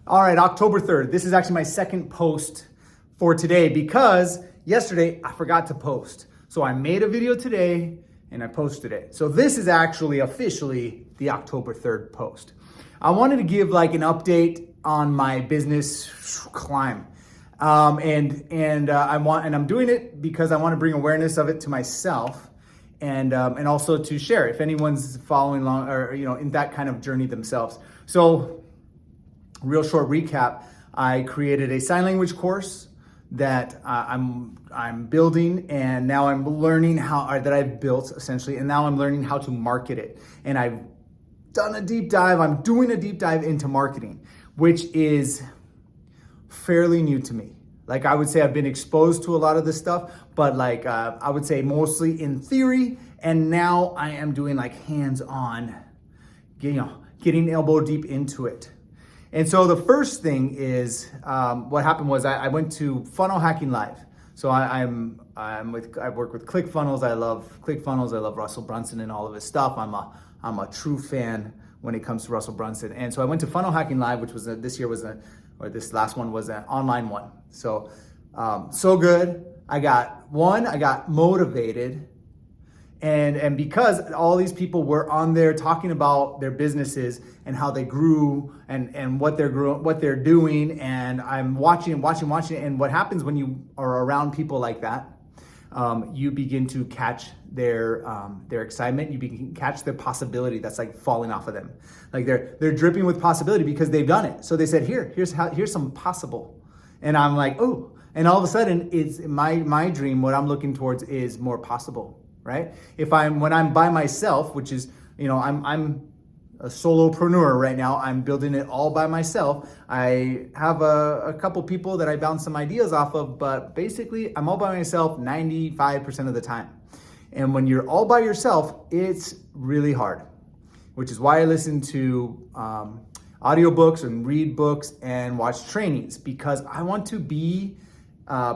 All right, October 3rd. This is actually my second post for today because yesterday I forgot to post. So I made a video today and I posted it. So this is actually officially the October 3rd post. I wanted to give like an update on my business climb. I'm doing it because I want to bring awareness of it to myself and also to share if anyone's following along or in that kind of journey themselves. So real short recap, I created a sign language course that I'm building, and now I'm learning that I've built essentially, and now I'm learning how to market it. And I've done a deep dive, I'm doing a deep dive into marketing, which is fairly new to me. Like I would say I've been exposed to a lot of this stuff, but I would say mostly in theory, and now I am doing like hands-on, getting elbow deep into it. And so the first thing is, what happened was I went to Funnel Hacking Live. So I work with ClickFunnels. I love ClickFunnels. I love Russell Brunson and all of his stuff. I'm a true fan when it comes to Russell Brunson. And so I went to Funnel Hacking Live, which was this last one was an online one. So so good. I got motivated. And because all these people were on there talking about their businesses and how they grew and what they're doing, and I'm watching, and what happens when you are around people like that, you begin to catch their excitement. You begin to catch their possibility that's like falling off of them. Like they're dripping with possibility because they've done it. So they said, here's some possible, and I'm like, oh, and all of a sudden it's my dream. What I'm looking towards is more possible. Right? When I'm by myself, which is, I'm a solopreneur right now. I'm building it all by myself. I have a couple people that I bounce some ideas off of, but basically I'm all by myself 95% of the time. And when you're all by yourself, it's really hard, which is why I listen to audiobooks and read books and watch trainings, because I want to be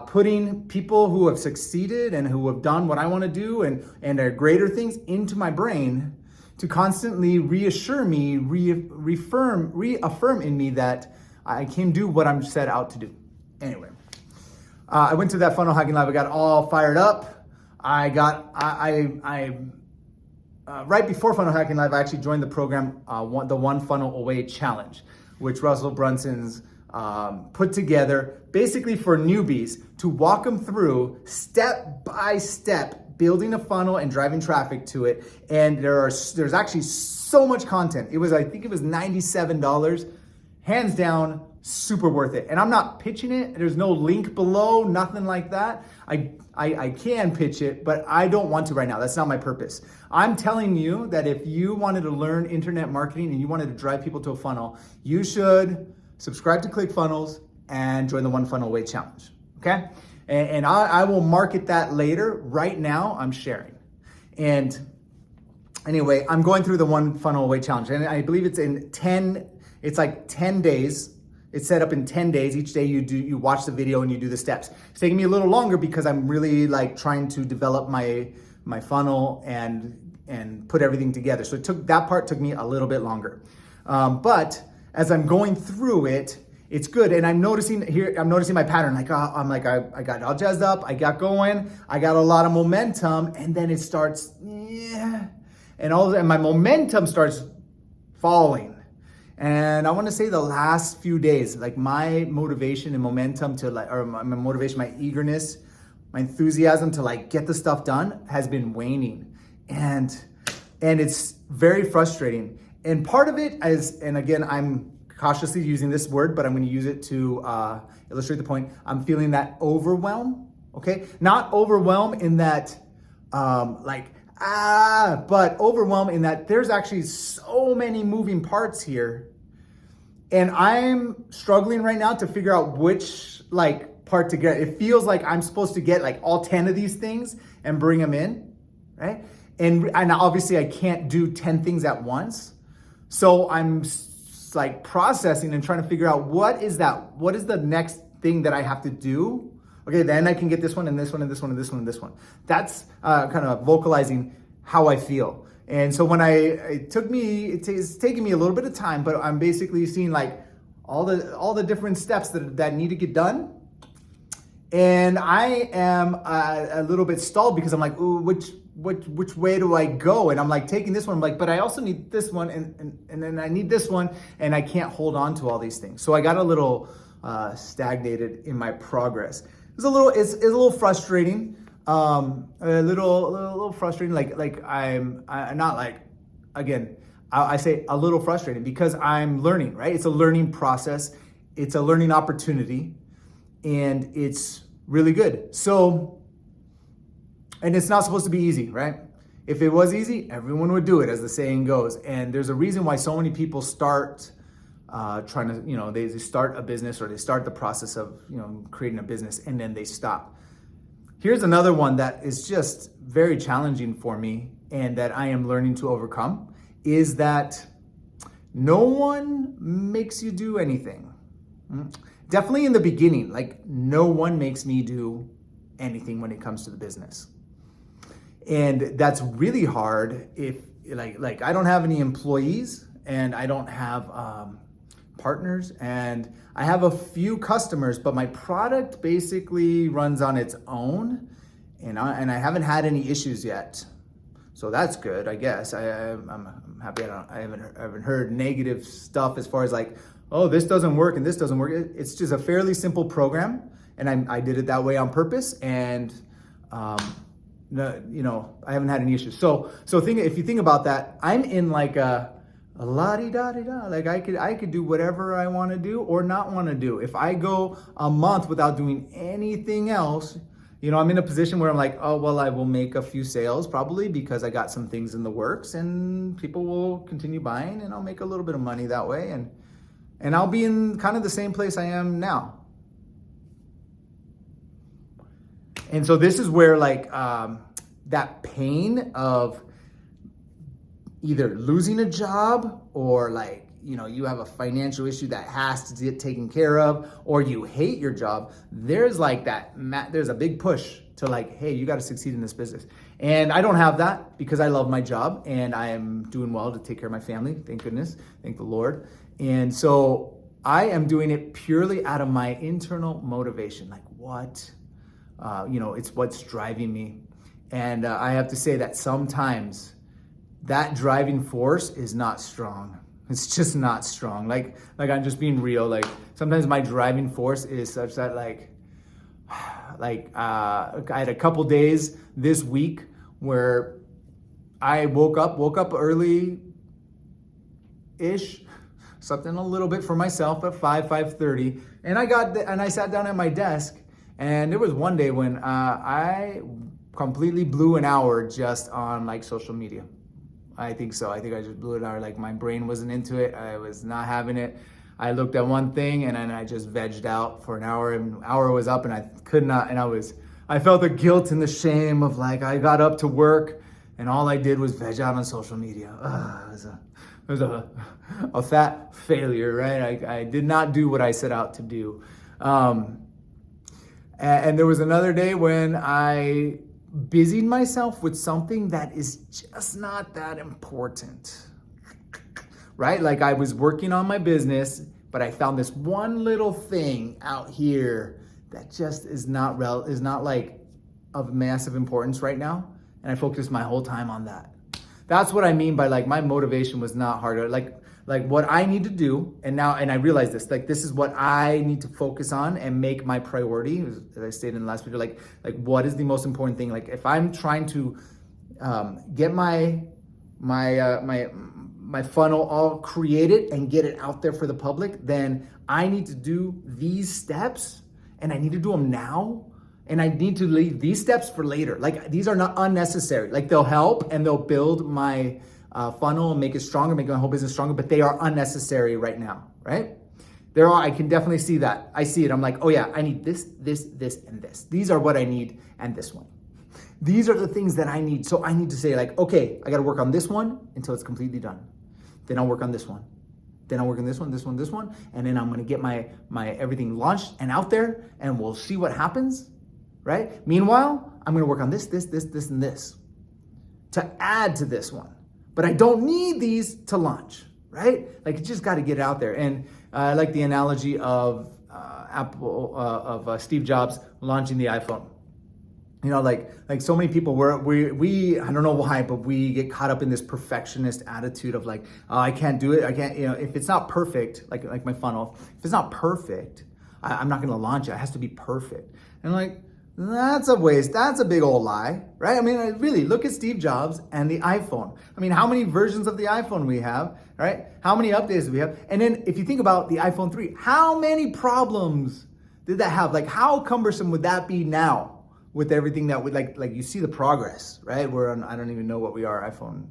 putting people who have succeeded and who have done what I want to do and are greater things into my brain to constantly reaffirm in me that I can do what I'm set out to do. Anyway, I went to that Funnel Hacking Live. I got all fired up. Right before Funnel Hacking Live, I actually joined the program, the One Funnel Away Challenge, which Russell Brunson's put together basically for newbies to walk them through step by step building a funnel and driving traffic to it. And there's actually so much content. I think it was $97, hands down, super worth it. And I'm not pitching it. There's no link below, nothing like that. I can pitch it, but I don't want to right now. That's not my purpose. I'm telling you that if you wanted to learn internet marketing and you wanted to drive people to a funnel, you should subscribe to ClickFunnels and join the One Funnel Away Challenge, okay? And I will market that later. Right now, I'm sharing. And anyway, I'm going through the One Funnel Away Challenge, and I believe it's like 10 days. It's set up in 10 days. Each day you watch the video and you do the steps. It's taking me a little longer because I'm really like trying to develop my funnel and put everything together. So that part took me a little bit longer. But as I'm going through it, it's good. And I'm noticing my pattern. I got all jazzed up, I got going, I got a lot of momentum, and then it starts, and my momentum starts falling. And I want to say the last few days, like my motivation and momentum my eagerness, my enthusiasm to like get the stuff done has been waning. And it's very frustrating. And part of it is, and again, I'm cautiously using this word, but I'm going to use it to illustrate the point. I'm feeling that overwhelm, okay? Not overwhelm in that, but overwhelm in that there's actually so many moving parts here. And I'm struggling right now to figure out which part to get. It feels like I'm supposed to get like all 10 of these things and bring them in, right? And obviously I can't do 10 things at once. So I'm like processing and trying to figure out what is the next thing that I have to do. Okay, then I can get this one and this one and this one and this one and this one. That's kind of vocalizing how I feel. And so when it's taking me a little bit of time, but I'm basically seeing like, all the different steps that need to get done. And I am a little bit stalled because I'm like, ooh, which way do I go? And I'm like taking this one, I'm like, but I also need this one, and then I need this one, and I can't hold on to all these things. So I got a little stagnated in my progress. It's a little frustrating, a little frustrating. Like I'm not like, again, I say a little frustrating because I'm learning, right? It's a learning process. It's a learning opportunity. And it's really good. So, and it's not supposed to be easy, right? If it was easy, everyone would do it, as the saying goes. And there's a reason why so many people start trying to, they start a business, or they start the process of, creating a business, and then they stop. Here's another one that is just very challenging for me and that I am learning to overcome, is that no one makes you do anything. Definitely in the beginning, like no one makes me do anything when it comes to the business. And that's really hard if like I don't have any employees, and I don't have partners, and I have a few customers, but my product basically runs on its own, and I haven't had any issues yet. So that's good, I guess. I'm happy I haven't heard negative stuff as far as like, oh, this doesn't work and this doesn't work. It's just a fairly simple program, and I did it that way on purpose, and I haven't had any issues. So if you think about that, I'm in like a la-di-da-di-da. Like I could do whatever I want to do or not want to do. If I go a month without doing anything else, I'm in a position where I'm like, oh, well, I will make a few sales probably because I got some things in the works, and people will continue buying, and I'll make a little bit of money that way. And I'll be in kind of the same place I am now. And so this is where like that pain of either losing a job, or like, you have a financial issue that has to get taken care of, or you hate your job. There's like there's a big push to like, hey, you got to succeed in this business. And I don't have that because I love my job and I am doing well to take care of my family. Thank goodness. Thank the Lord. And so I am doing it purely out of my internal motivation. Like it's what's driving me. And I have to say that sometimes that driving force is not strong. It's just not strong. Like I'm just being real. Like sometimes my driving force is such that I had a couple days this week where I woke up early-ish, slept in a little bit for myself at 5:30, and I sat down at my desk, and there was one day when I completely blew an hour just on like social media. I think so. I think I just blew it out. Like my brain wasn't into it. I was not having it. I looked at one thing and then I just vegged out for an hour, and an hour was up and I could not, and I felt the guilt and the shame of like, I got up to work and all I did was veg out on social media. It was a fat failure, right? I did not do what I set out to do. And there was another day when I busied myself with something that is just not that important, right? Like I was working on my business, but I found this one little thing out here that just is not like of massive importance right now. And I focused my whole time on that. That's what I mean by like my motivation was not harder. Like what I need to do, and I realize this, like this is what I need to focus on and make my priority, as I stated in the last video, like what is the most important thing? Like if I'm trying to get my funnel all created and get it out there for the public, then I need to do these steps, and I need to do them now, and I need to leave these steps for later. Like these are not unnecessary. Like they'll help and they'll build my funnel and make it stronger, make my whole business stronger, but they are unnecessary right now, right? I can definitely see that. I see it. I'm like, oh yeah, I need this, and this. These are what I need, and this one. These are the things that I need. So I need to say like, okay, I got to work on this one until it's completely done. Then I'll work on this one. Then I'll work on this one, and then I'm going to get my everything launched and out there, and we'll see what happens, right? Meanwhile, I'm going to work on this, and this to add to this one. But I don't need these to launch, right? Like you just got to get it out there. And I like the analogy of Steve Jobs launching the iPhone. You know, like so many people, we I don't know why, but we get caught up in this perfectionist attitude of like, oh, I can't do it. I can't, you know, if it's not perfect, like my funnel, if it's not perfect, I'm not going to launch it. It has to be perfect. And like, that's a waste. That's a big old lie, right? I mean, really, look at Steve Jobs and the iPhone. I mean, how many versions of the iPhone we have, right? How many updates do we have? And then if you think about the iPhone 3, how many problems did that have? Like, how cumbersome would that be now with everything that would like you see the progress, right? We're on, I don't even know what we are, iPhone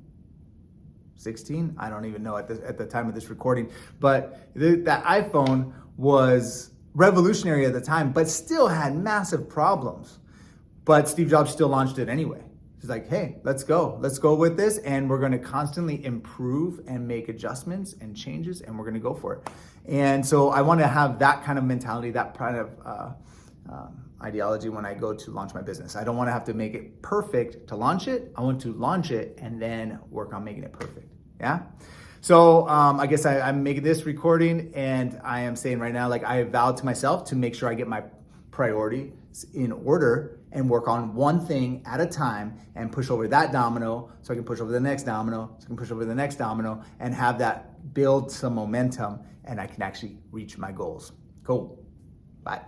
16? I don't even know at the time of this recording. But that iPhone was revolutionary at the time, but still had massive problems. But Steve Jobs still launched it anyway. He's like, hey, let's go with this. And we're going to constantly improve and make adjustments and changes, and we're going to go for it. And so I want to have that kind of mentality, that kind of ideology when I go to launch my business. I don't want to have to make it perfect to launch it. I want to launch it and then work on making it perfect. Yeah. So I guess I'm making this recording, and I am saying right now, like, I vowed to myself to make sure I get my priorities in order and work on one thing at a time and push over that domino so I can push over the next domino, so I can push over the next domino and have that build some momentum, and I can actually reach my goals. Cool. Bye.